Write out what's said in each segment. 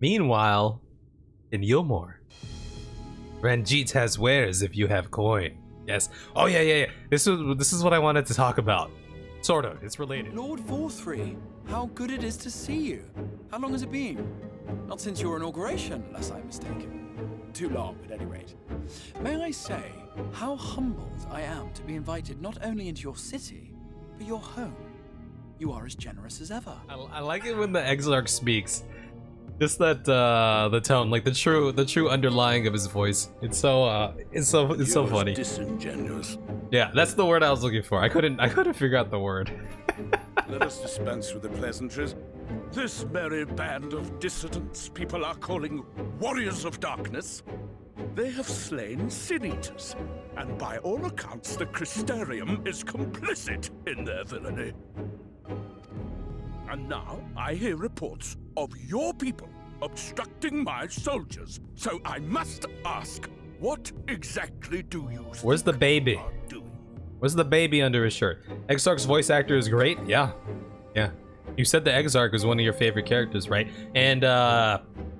Meanwhile, in Eulmore, Ranjit has wares if you have coin. Yes. Oh yeah. This is what I wanted to talk about. Sort of. It's related. Lord Vauthry, how good it is to see you. How long has it been? Not since your inauguration, unless I'm mistaken. Too long, at any rate. May I say how humbled I am to be invited not only into your city, but your home. You are as generous as ever. I like it when the Exarch speaks. Just that the tone, like the true underlying of his voice. It's so funny. Disingenuous. Yeah, that's the word I was looking for. I couldn't figure out the word. Let us dispense with the pleasantries. This merry band of dissidents people are calling warriors of darkness. They have slain sin-eaters, and by all accounts the Crystarium is complicit in their villainy. And now I hear reports of your people obstructing my soldiers, so I must ask, what exactly do you Where's the baby? are doing? Where's the baby under his shirt? Exarch's voice actor is great. Yeah. You said the Exarch was one of your favorite characters, right? And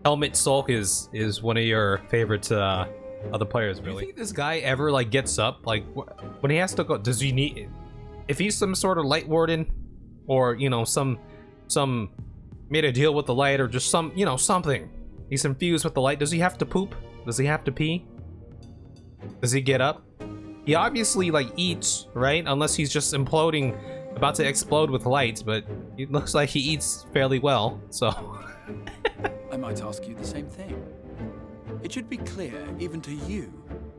Helmet Sulk is one of your favorite other players, really. Do you think this guy ever like gets up? Like when he has to go, does he need? If he's some sort of light warden, or you know some made a deal with the light, or just something. He's infused with the light. Does he have to poop? Does he have to pee? Does he get up? He obviously like eats, right? Unless he's just imploding, about to explode with lights, but it looks like he eats fairly well, so. I might ask you the same thing. It should be clear, even to you,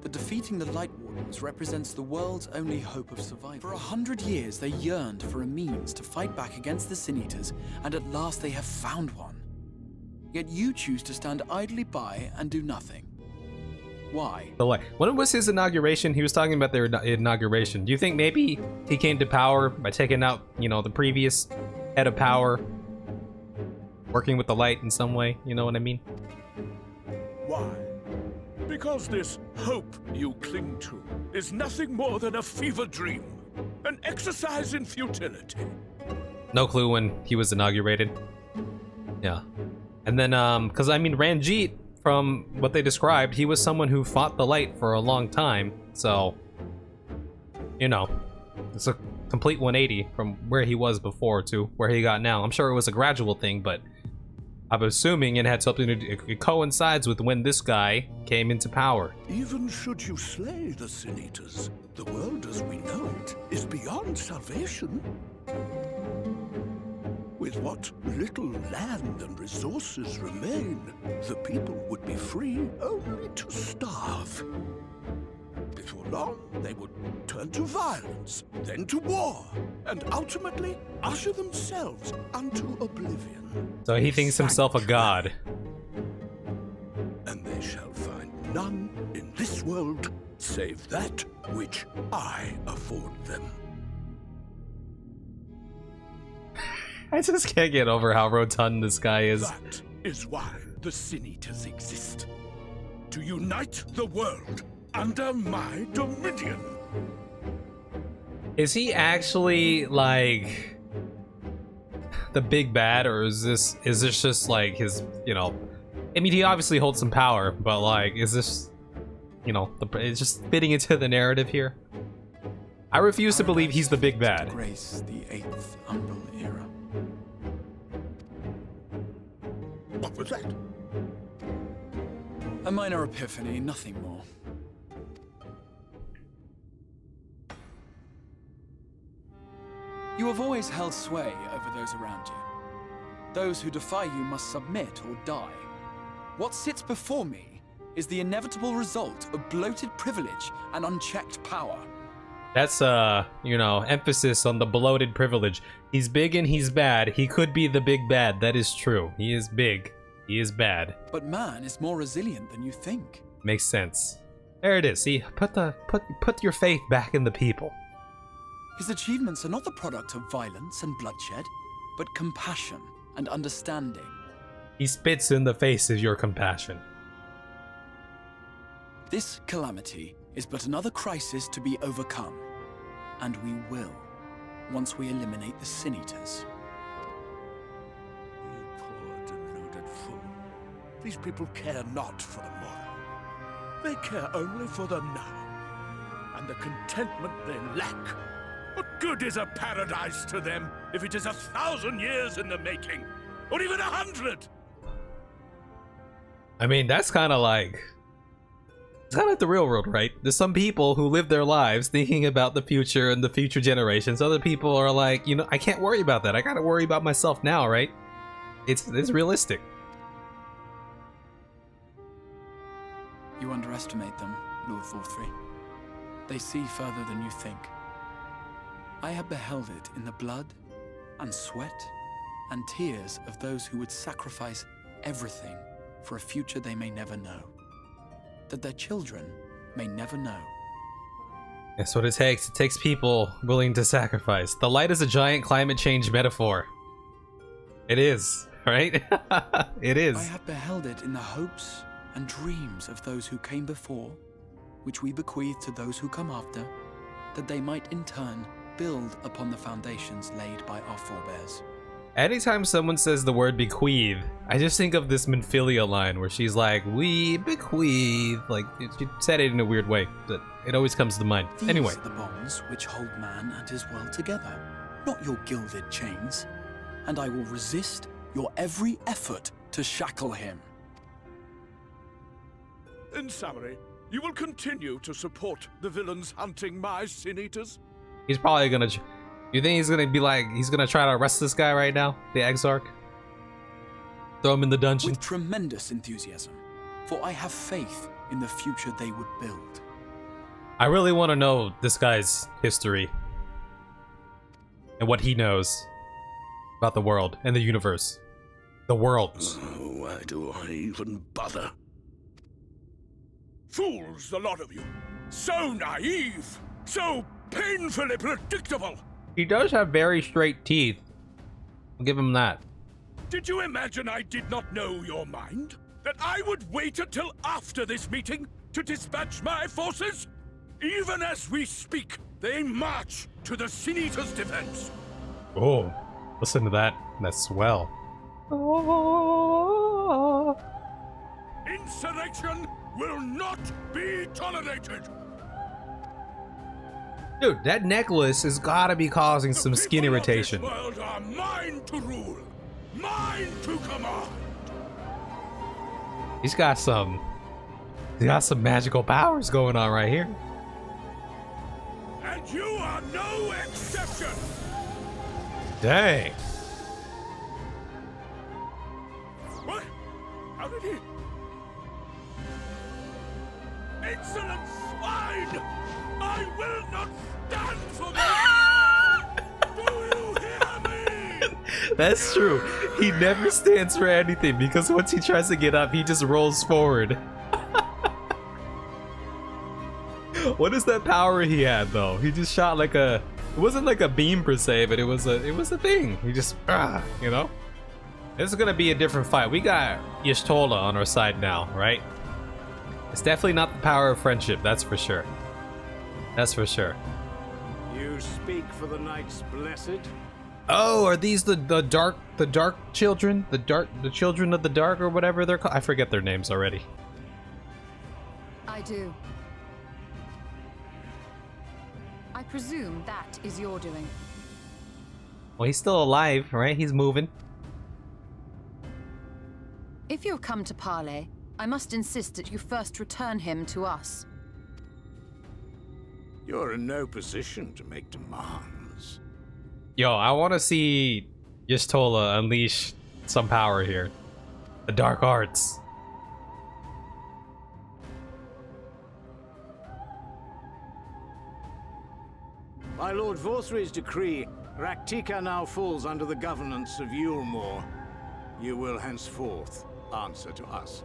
that defeating the Light Wardens represents the world's only hope of survival. For 100 years, they yearned for a means to fight back against the Sin-Eaters, and at last they have found one. Yet you choose to stand idly by and do nothing. Why? When was his inauguration? He was talking about their inauguration. Do you think maybe he came to power by taking out, the previous head of power, working with the light in some way? You know what I mean? Why? Because this hope you cling to is nothing more than a fever dream, an exercise in futility. No clue when he was inaugurated. Yeah. And then, because I mean, Ranjit, from what they described, he was someone who fought the light for a long time, so, it's a complete 180 from where he was before to where he got now. I'm sure it was a gradual thing, but I'm assuming it had something to do, it coincides with when this guy came into power. Even should you slay the Sin-Eaters, the world as we know it is beyond salvation. With what little land and resources remain, the people would be free only to starve. Before long, they would turn to violence, then to war, and ultimately usher themselves unto oblivion. So he thinks himself a god. And they shall find none in this world save that which I afford them. I just can't get over how rotund this guy is. That is why the Sin-Eaters exist. To unite the world under my dominion. Is he actually like the big bad, or is this just like his, I mean, he obviously holds some power, but like, is this, it's just fitting into the narrative here? I refuse to believe he's the big bad. Grace the 8th Umbral era. What was that? A minor epiphany, nothing more. You have always held sway over those around you. Those who defy you must submit or die. What sits before me is the inevitable result of bloated privilege and unchecked power. That's, emphasis on the bloated privilege. He's big and he's bad. He could be the big bad. That is true. He is big. He is bad. But man is more resilient than you think. Makes sense. There it is. See, put your faith back in the people. His achievements are not the product of violence and bloodshed, but compassion and understanding. He spits in the face of your compassion. This calamity is but another crisis to be overcome, and we will, once we eliminate the Sin-Eaters. You poor deluded fool. These people care not for the morrow. They care only for the now, and the contentment they lack. What good is a paradise to them if it is 1,000 years in the making, or even 100? I mean, that's kind of like... It's kind of like the real world, right? There's some people who live their lives thinking about the future and the future generations. Other people are like, you know, I can't worry about that. I gotta worry about myself now, right? It's realistic. You underestimate them, Lord Vauthry. They see further than you think. I have beheld it in the blood and sweat and tears of those who would sacrifice everything for a future they may never know. That their children may never know. That's what it takes. It takes people willing to sacrifice. The light is a giant climate change metaphor. It is, right? It is. I have beheld it in the hopes and dreams of those who came before, which we bequeath to those who come after, that they might in turn build upon the foundations laid by our forebears. Anytime someone says the word bequeath, I just think of this Minfilia line where she's like, we bequeath. Like, she said it in a weird way, but it always comes to mind. These Anyway. are the bonds which hold man and his world together, not your gilded chains. And I will resist your every effort to shackle him. In summary, you will continue to support the villains hunting my sin-eaters? He's probably gonna... You think he's gonna be like... He's gonna try to arrest this guy right now? The Exarch? Throw him in the dungeon? With tremendous enthusiasm, for I have faith in the future they would build. I really want to know this guy's history. And what he knows about the world and the universe. The worlds. Why do I even bother? Fools, the lot of you. So naive. So painfully predictable. He does have very straight teeth. I'll give him that. Did you imagine I did not know your mind? That I would wait until after this meeting to dispatch my forces? Even as we speak, they march to the Sin-Eater's defense. Oh, listen to that. That's swell. Insurrection will not be tolerated. Dude, that necklace has gotta be causing some skin irritation. The people of this world are mine to rule, mine to command. He's got some magical powers going on right here. And you are no exception. Dang. What? How did he? Insolent swine! I will not stand for this! Do you hear me? That's true. He never stands for anything because once he tries to get up, he just rolls forward. What is that power he had though? He just shot like a... It wasn't like a beam per se, but it was a thing. He just... you know? This is gonna be a different fight. We got Y'shtola on our side now, right? It's definitely not the power of friendship, that's for sure. That's for sure. You speak for the Knights Blessed? Oh, are these the dark children? The children of the dark or whatever they're called? I forget their names already. I do. I presume that is your doing. Well, he's still alive, right? He's moving. If you have come to parley, I must insist that you first return him to us. You're in no position to make demands. Yo, I want to see Y'shtola unleash some power here. The dark arts. By Lord Vauthry's decree, Raktika now falls under the governance of Eulmore. You will henceforth answer to us.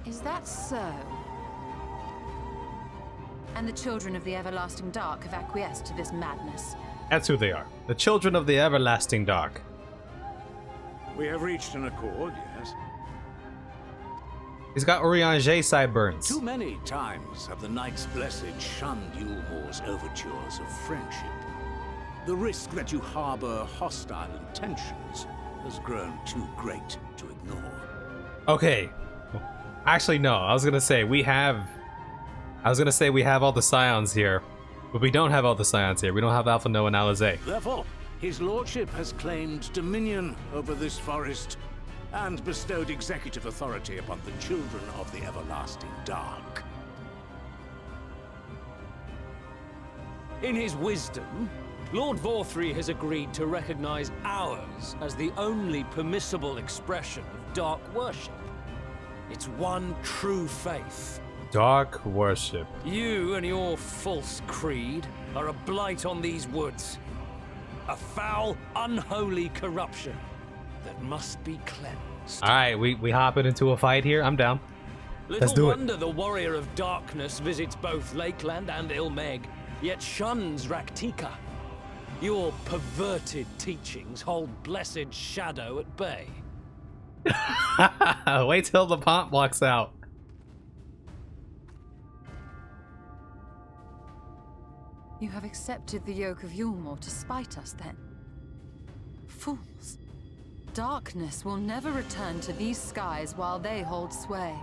Is that so? And the children of the Everlasting Dark have acquiesced to this madness. That's who they are. The children of the everlasting dark. We have reached an accord, yes. He's got Urianger sideburns. Too many times have the Knights Blessed shunned Eulmore's overtures of friendship. The risk that you harbor hostile intentions has grown too great to Okay. Actually, no. I was gonna say we have all the scions here, but we don't have all the scions here. We don't have Alpha Noah and Alizé. Therefore, his lordship has claimed dominion over this forest and bestowed executive authority upon the children of the everlasting dark. In his wisdom, Lord Vauthry has agreed to recognize ours as the only permissible expression of dark worship. It's one true faith. Dark worship. You and your false creed are a blight on these woods. A foul, unholy corruption that must be cleansed. Alright, we hopping into a fight here. I'm down. Let's do Little it. wonder the warrior of darkness visits both Lakeland and Yx'maja, yet shuns Raktika. Your perverted teachings hold blessed shadow at bay. Wait till the pont walks out. You have accepted the yoke of Eulmore to spite us, then? Fools. Darkness will never return to these skies while they hold sway.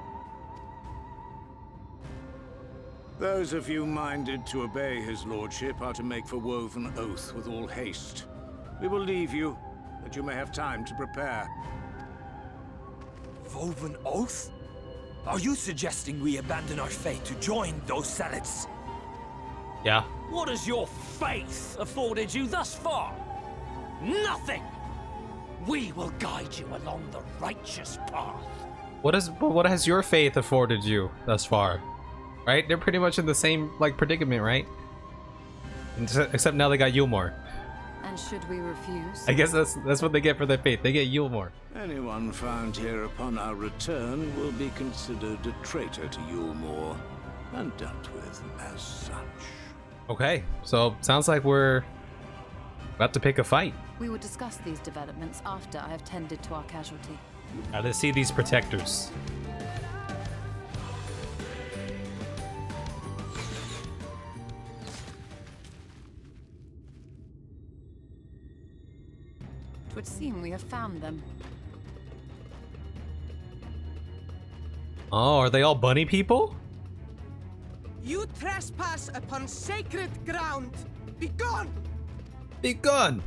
Those of you minded to obey his lordship are to make for woven oath with all haste. We will leave you, that you may have time to prepare. Woven oath? Are you suggesting we abandon our faith to join those zealots? Yeah. What has your faith afforded you thus far? Nothing! We will guide you along the righteous path. What has your faith afforded you thus far? Right? They're pretty much in the same like predicament, right? Except now they got Eulmore. And should we refuse? I guess that's what they get for their faith. They get Eulmore. Anyone found here upon our return will be considered a traitor to Eulmore and dealt with as such. Okay, so sounds like we're about to pick a fight. We will discuss these developments after I have tended to our casualty. Now let's see these protectors. It would seem we have found them. Oh, are they all bunny people? You trespass upon sacred ground! Begone! Be gone!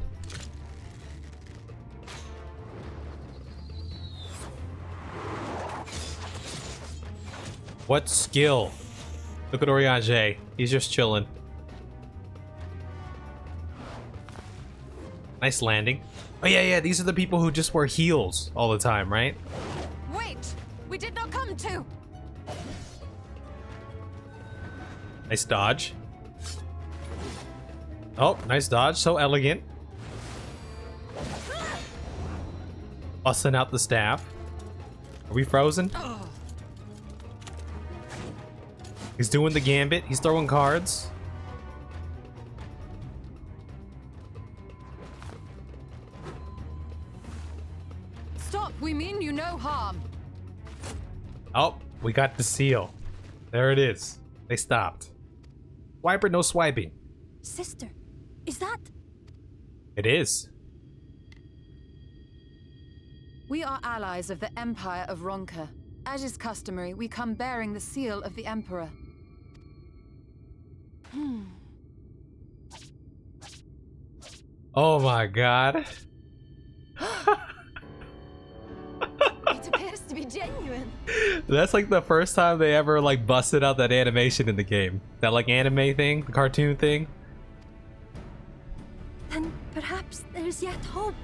What skill? Look at Oriage. He's just chilling. Nice landing. Oh yeah, these are the people who just wear heels all the time, right? Wait! We did not come to! Nice dodge. Oh, nice dodge. So elegant. Busting out the staff. Are we frozen? He's doing the gambit. He's throwing cards. Stop! We mean you no harm. Oh, we got the seal. There it is. They stopped. Swiper, no swiping. Sister, is that? It is. We are allies of the Empire of Ronka. As is customary, we come bearing the seal of the Emperor. Oh my god. It appears to be genuine. That's like the first time they ever like busted out that animation in the game. That like anime thing, the cartoon thing. Then perhaps there is yet hope.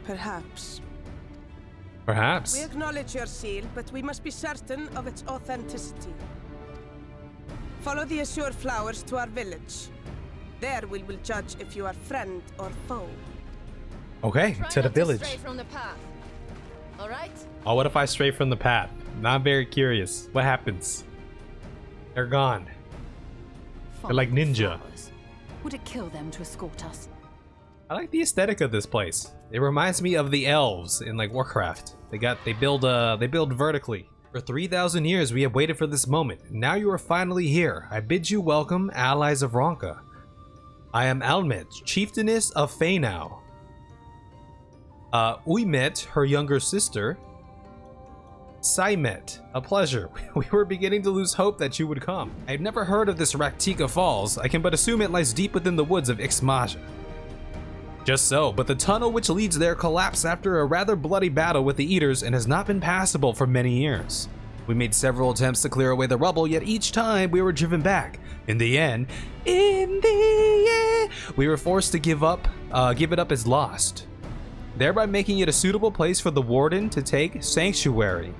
Perhaps. Perhaps. We acknowledge your seal, but we must be certain of its authenticity. Follow the azure flowers to our village. There we will judge if you are friend or foe. Okay, to the village. Stray from the path. All right? Oh, what if I stray from the path? Now I'm very curious. What happens? They're gone. They're like ninja. Flowers. Would it kill them to escort us? I like the aesthetic of this place. It reminds me of the elves in like Warcraft. They build vertically. For 3,000 years we have waited for this moment. Now you are finally here. I bid you welcome, allies of Ronka. I am Almed, chieftainess of Faenau. Uymet, her younger sister. Saimet, a pleasure. We were beginning to lose hope that you would come. I had never heard of this Raktika Falls. I can but assume it lies deep within the woods of Yx'maja. Just so, but the tunnel which leads there collapsed after a rather bloody battle with the Eaters and has not been passable for many years. We made several attempts to clear away the rubble, yet each time we were driven back. In the end, we were forced to give it up as lost, thereby making it a suitable place for the warden to take sanctuary.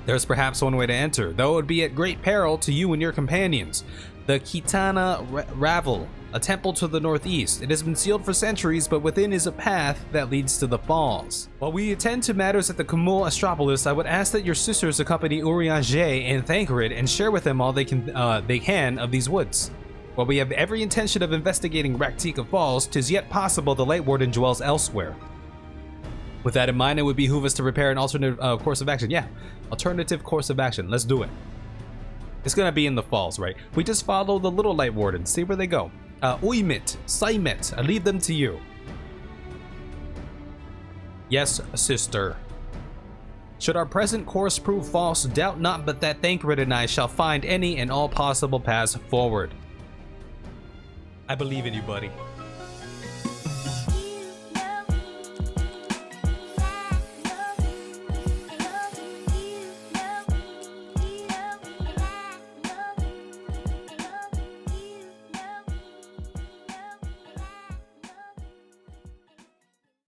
There's perhaps one way to enter, though it would be at great peril to you and your companions. The Kitana Ravel, a temple to the northeast. It has been sealed for centuries, but within is a path that leads to the falls. While we attend to matters at the Kumul Astropolis, I would ask that your sisters accompany Urianger and Thancred and share with them all they can of these woods. While we have every intention of investigating Raktika Falls, 'tis yet possible the Light Warden dwells elsewhere. With that in mind, it would behoove us to prepare an alternate course of action. Yeah, alternative course of action. Let's do it. It's gonna be in the falls, right? We just follow the little Light Warden, see where they go. Uymit, Saimet, I leave them to you. Yes, sister. Should our present course prove false, doubt not but that Thancred and I shall find any and all possible paths forward. I believe in you, buddy.